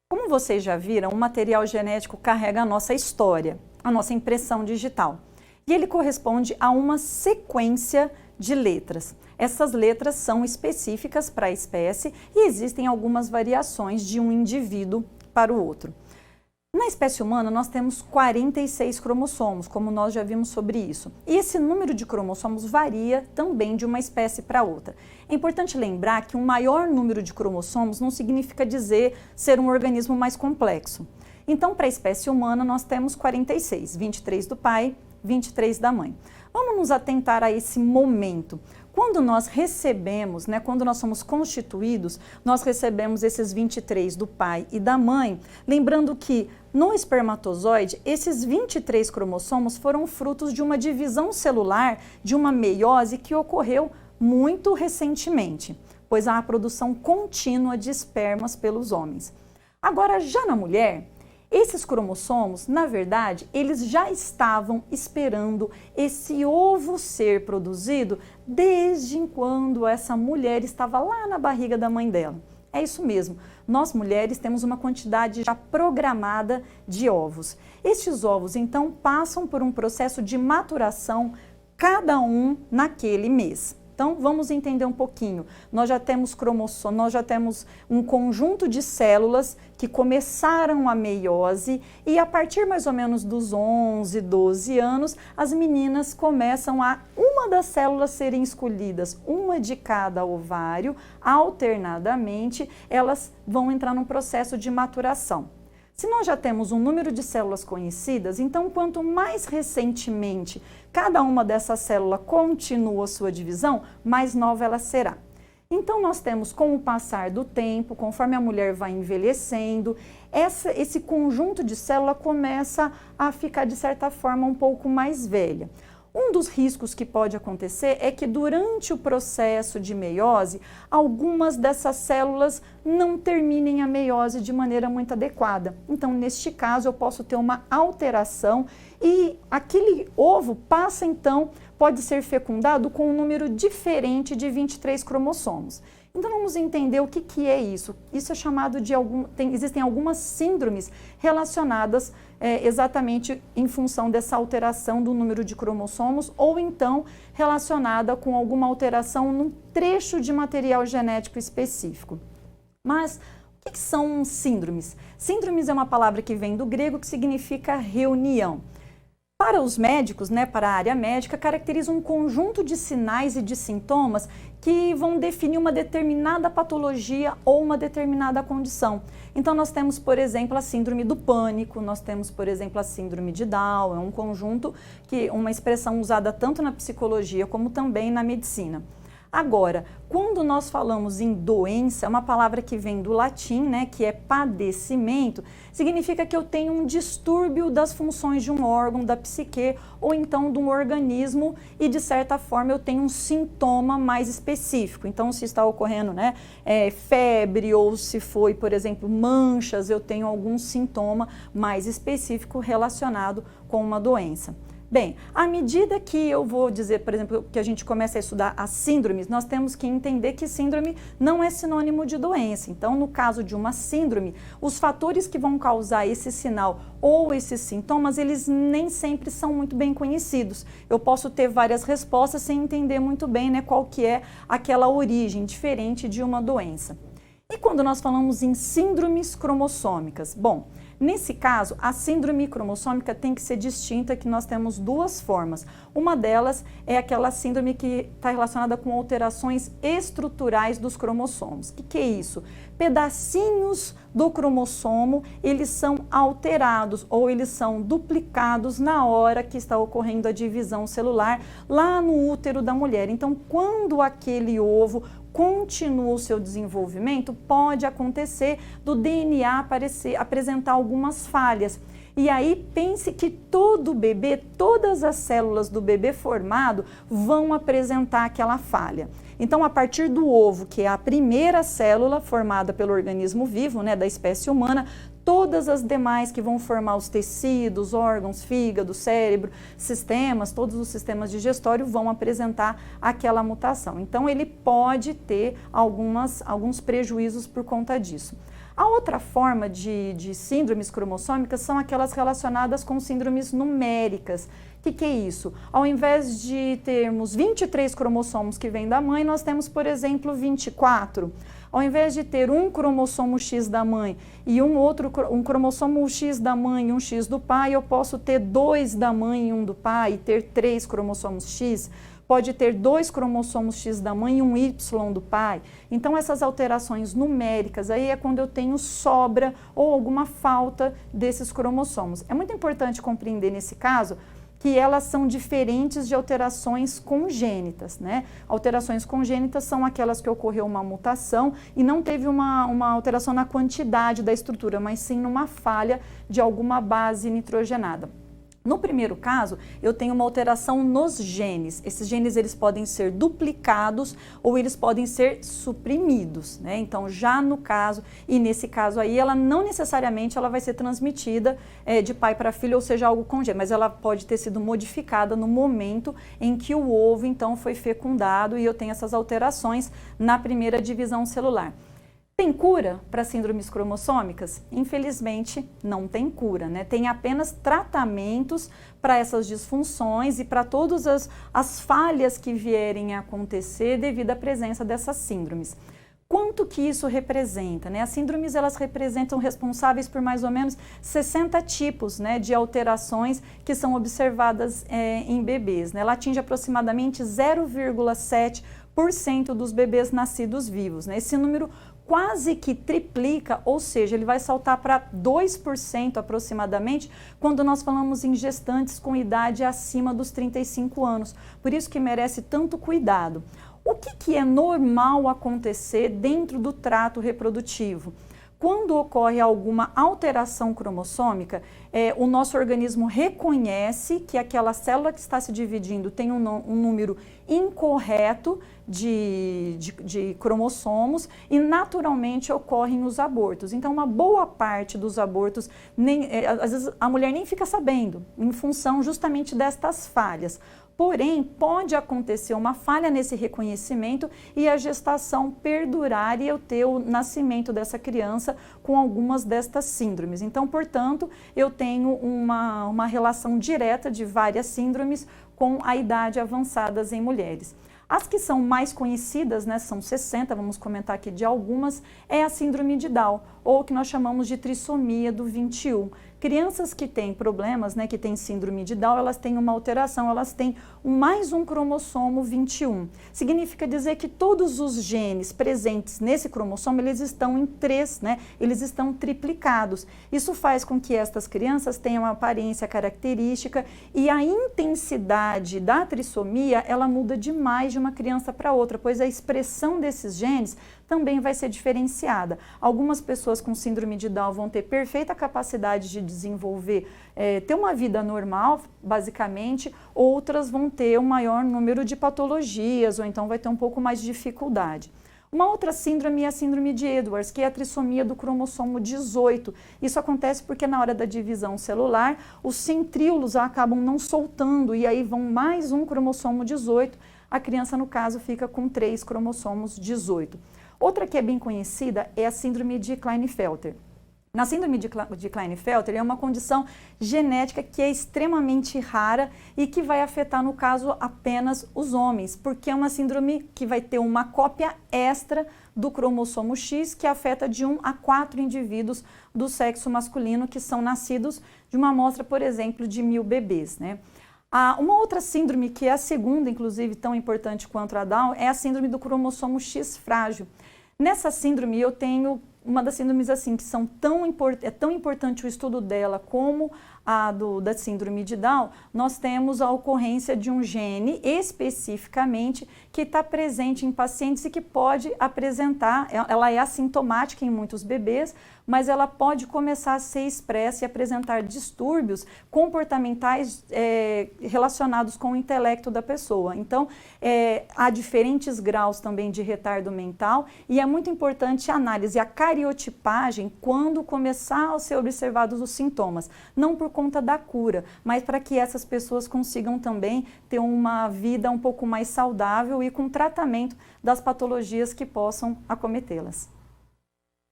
Como vocês já viram, o material genético carrega a nossa história, a nossa impressão digital. E ele corresponde a uma sequência de letras. Essas letras são específicas para a espécie e existem algumas variações de um indivíduo para o outro. Na espécie humana, nós temos 46 cromossomos, como nós já vimos sobre isso. E esse número de cromossomos varia também de uma espécie para outra. É importante lembrar que um maior número de cromossomos não significa dizer ser um organismo mais complexo. Então, para a espécie humana, nós temos 46, 23 do pai, 23 da mãe. Vamos nos atentar a esse momento. Quando nós recebemos, quando nós somos constituídos, nós recebemos esses 23 do pai e da mãe, lembrando que no espermatozoide, esses 23 cromossomos foram frutos de uma divisão celular, de uma meiose que ocorreu muito recentemente, pois há a produção contínua de espermas pelos homens. Agora, já na mulher, esses cromossomos, na verdade, eles já estavam esperando esse ovo ser produzido desde quando essa mulher estava lá na barriga da mãe dela. É isso mesmo, nós mulheres temos uma quantidade já programada de ovos. Estes ovos, então, passam por um processo de maturação, cada um naquele mês. Então, vamos entender um pouquinho. Nós já temos cromossomos, nós já temos um conjunto de células que começaram a meiose e a partir mais ou menos dos 11, 12 anos, as meninas começam uma das células serem escolhidas, uma de cada ovário, alternadamente, elas vão entrar num processo de maturação. Se nós já temos um número de células conhecidas, então quanto mais recentemente cada uma dessas células continua sua divisão, mais nova ela será. Então nós temos, com o passar do tempo, conforme a mulher vai envelhecendo, esse conjunto de células começa a ficar de certa forma um pouco mais velha. Um dos riscos que pode acontecer é que durante o processo de meiose, algumas dessas células não terminem a meiose de maneira muito adequada. Então, neste caso, eu posso ter uma alteração e aquele ovo passa, então, pode ser fecundado com um número diferente de 23 cromossomos. Então, vamos entender o que é isso. Isso é chamado de existem algumas síndromes relacionadas exatamente em função dessa alteração do número de cromossomos ou então relacionada com alguma alteração num trecho de material genético específico. Mas o que são síndromes? Síndromes é uma palavra que vem do grego que significa reunião. Para os médicos, para a área médica, caracteriza um conjunto de sinais e de sintomas que vão definir uma determinada patologia ou uma determinada condição. Então, nós temos, por exemplo, a síndrome do pânico, nós temos, por exemplo, a síndrome de Down, é um conjunto uma expressão usada tanto na psicologia como também na medicina. Agora, quando nós falamos em doença, é uma palavra que vem do latim, que é padecimento, significa que eu tenho um distúrbio das funções de um órgão, da psique, ou então de um organismo e, de certa forma, eu tenho um sintoma mais específico. Então, se está ocorrendo febre ou se foi, por exemplo, manchas, eu tenho algum sintoma mais específico relacionado com uma doença. Bem, à medida que eu vou dizer, por exemplo, que a gente começa a estudar as síndromes, nós temos que entender que síndrome não é sinônimo de doença. Então, no caso de uma síndrome, os fatores que vão causar esse sinal ou esses sintomas, eles nem sempre são muito bem conhecidos. Eu posso ter várias respostas sem entender muito bem qual que é aquela origem diferente de uma doença. E quando nós falamos em síndromes cromossômicas? Bom, nesse caso, a síndrome cromossômica tem que ser distinta, que nós temos duas formas. Uma delas é aquela síndrome que está relacionada com alterações estruturais dos cromossomos. O que é isso? Pedacinhos do cromossomo, eles são alterados ou eles são duplicados na hora que está ocorrendo a divisão celular lá no útero da mulher. Então, quando aquele ovo continua o seu desenvolvimento, pode acontecer do DNA apresentar algumas falhas. E aí pense que todo bebê, todas as células do bebê formado vão apresentar aquela falha. Então, a partir do ovo, que é a primeira célula formada pelo organismo vivo, da espécie humana, todas as demais que vão formar os tecidos, órgãos, fígado, cérebro, sistemas, todos os sistemas digestórios vão apresentar aquela mutação. Então, ele pode ter alguns prejuízos por conta disso. A outra forma de síndromes cromossômicas são aquelas relacionadas com síndromes numéricas. O que é isso? Ao invés de termos 23 cromossomos que vêm da mãe, nós temos, por exemplo, 24. Ao invés de ter um cromossomo X da mãe e um cromossomo X da mãe e um X do pai, eu posso ter 2 da mãe e 1 do pai e ter 3 cromossomos X. Pode ter 2 cromossomos X da mãe e um Y do pai. Então, essas alterações numéricas aí é quando eu tenho sobra ou alguma falta desses cromossomos. É muito importante compreender nesse caso que elas são diferentes de alterações congênitas, né? Alterações congênitas são aquelas que ocorreu uma mutação e não teve uma alteração na quantidade da estrutura, mas sim numa falha de alguma base nitrogenada. No primeiro caso, eu tenho uma alteração nos genes. Esses genes eles podem ser duplicados ou eles podem ser suprimidos, né? Então, já no caso, e nesse caso aí, ela não necessariamente ela vai ser transmitida de pai para filho, ou seja, algo congênito, mas ela pode ter sido modificada no momento em que o ovo, então, foi fecundado e eu tenho essas alterações na primeira divisão celular. Tem cura para síndromes cromossômicas? Infelizmente, não tem cura, né? Tem apenas tratamentos para essas disfunções e para todas as falhas que vierem a acontecer devido à presença dessas síndromes. Quanto que isso representa, né? As síndromes, elas representam responsáveis por mais ou menos 60 tipos, né, de alterações que são observadas em bebês, né? Ela atinge aproximadamente 0,7% dos bebês nascidos vivos, né? Esse número quase que triplica, ou seja, ele vai saltar para 2% aproximadamente quando nós falamos em gestantes com idade acima dos 35 anos. Por isso que merece tanto cuidado. O que é normal acontecer dentro do trato reprodutivo? Quando ocorre alguma alteração cromossômica, o nosso organismo reconhece que aquela célula que está se dividindo tem um número incorreto de cromossomos e naturalmente ocorrem os abortos. Então, uma boa parte dos abortos, às vezes a mulher nem fica sabendo, em função justamente destas falhas. Porém, pode acontecer uma falha nesse reconhecimento e a gestação perdurar e eu ter o nascimento dessa criança com algumas destas síndromes. Então, portanto, eu tenho uma relação direta de várias síndromes com a idade avançadas em mulheres. As que são mais conhecidas, né, são 60, vamos comentar aqui de algumas, é a síndrome de Down, ou que nós chamamos de trissomia do 21. Crianças que têm problemas, né, que têm síndrome de Down, elas têm uma alteração, elas têm mais um cromossomo 21. Significa dizer que todos os genes presentes nesse cromossomo, eles estão em 3, né, eles estão triplicados. Isso faz com que estas crianças tenham uma aparência característica e a intensidade da trissomia, ela muda demais de uma criança para outra, pois a expressão desses genes também vai ser diferenciada. Algumas pessoas com síndrome de Down vão ter perfeita capacidade de desenvolver, ter uma vida normal, basicamente, outras vão ter um maior número de patologias, ou então vai ter um pouco mais de dificuldade. Uma outra síndrome é a síndrome de Edwards, que é a trissomia do cromossomo 18. Isso acontece porque na hora da divisão celular, os centríolos acabam não soltando e aí vão mais um cromossomo 18. A criança, no caso, fica com 3 cromossomos 18. Outra que é bem conhecida é a síndrome de Klinefelter. Na síndrome de Klinefelter é uma condição genética que é extremamente rara e que vai afetar, no caso, apenas os homens, porque é uma síndrome que vai ter uma cópia extra do cromossomo X que afeta de 1 a 4 indivíduos do sexo masculino que são nascidos de uma amostra, por exemplo, de 1000 bebês, né? Uma outra síndrome, que é a segunda, inclusive, tão importante quanto a Down, é a síndrome do cromossomo X frágil. Nessa síndrome, eu tenho uma das síndromes assim, que são é tão importante o estudo dela como a da síndrome de Down, nós temos a ocorrência de um gene especificamente que está presente em pacientes e que pode apresentar, ela é assintomática em muitos bebês, mas ela pode começar a ser expressa e apresentar distúrbios comportamentais relacionados com o intelecto da pessoa. Então, há diferentes graus também de retardo mental e é muito importante a análise, a cariotipagem, quando começar a ser observados os sintomas, não por conta da cura, mas para que essas pessoas consigam também ter uma vida um pouco mais saudável e com tratamento das patologias que possam acometê-las.